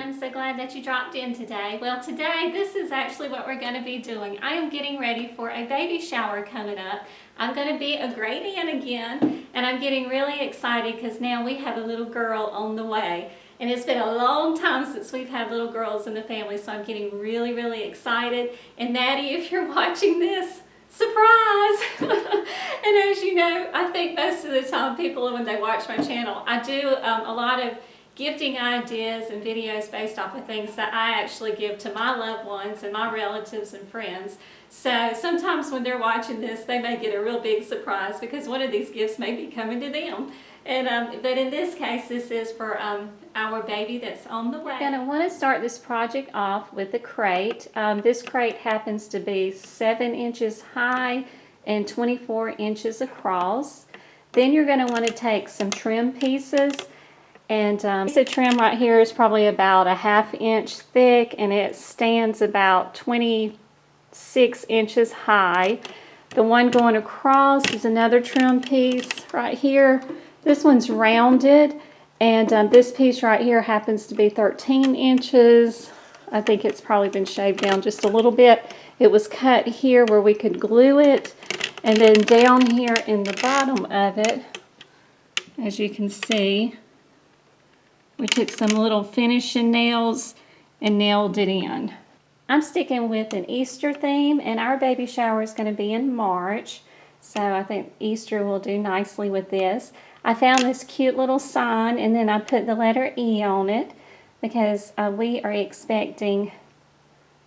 everyone. So glad that you dropped in today. Well, today this is actually what we're going to be doing. I am getting ready for a baby shower coming up. I'm going to be a great aunt again, and I'm getting really excited because now we have a little girl on the way. And it's been a long time since we've had little girls in the family, so I'm getting really, really excited. And Maddie, if you're watching this, surprise! And as you know, I think most of the time people, when they watch my channel, I do a lot of gifting ideas and videos based off of things that I actually give to my loved ones and my relatives and friends. So sometimes when they're watching this, they may get a real big surprise because one of these gifts may be coming to them. And but in this case, this is for our baby that's on the way. You're going to want to start this project off with a crate. This crate happens to be 7 inches high and 24 inches across. Then you're going to want to take some trim pieces. And the trim right here is probably about a 1/2 inch thick, and it stands about 26 inches high. The one going across is another trim piece right here. This one's rounded, and this piece right here happens to be 13 inches. I think it's probably been shaved down just a little bit. It was cut here where we could glue it, and then down here in the bottom of it, as you can see, we took some little finishing nails and nailed it in. I'm sticking with an Easter theme, and our baby shower is going to be in March, so I think Easter will do nicely with this. I found this cute little sign, and then I put the letter E on it because we are expecting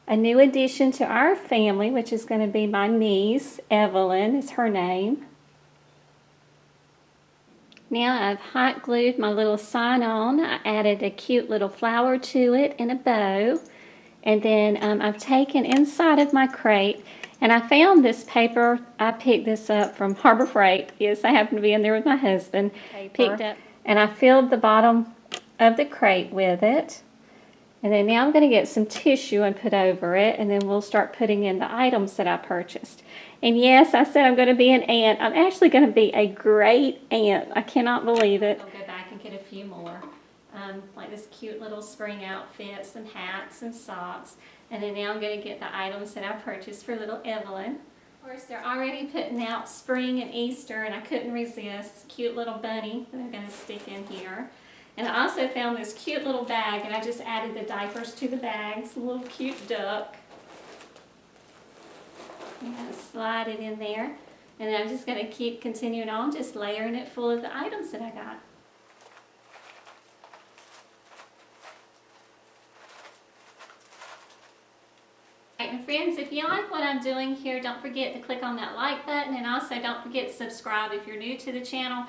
a new addition to our family, which is going to be my niece. Evelyn is her name. Now I've hot glued my little sign on. I added a cute little flower to it and a bow. And then I've taken inside of my crate, and I found this paper. I picked this up from Harbor Freight. Yes, I happened to be in there with my husband. Picked up, and I filled the bottom of the crate with it. And then now I'm going to get some tissue and put over it, and then we'll start putting in the items that I purchased. And yes, I said I'm going to be an aunt. I'm actually going to be a great aunt. I cannot believe it. I'll go back and get a few more. Like this cute little spring outfit, some hats and socks. And then now I'm going to get the items that I purchased for little Evelyn. Of course, they're already putting out spring and Easter, and I couldn't resist. Cute little bunny that I'm going to stick in here. And I also found this cute little bag, and I just added the diapers to the bags. A little cute duck. I'm going to slide it in there. And then I'm just going to keep continuing on, just layering it full of the items that I got. Alright, my friends, if you like what I'm doing here, don't forget to click on that like button, and also don't forget to subscribe if you're new to the channel.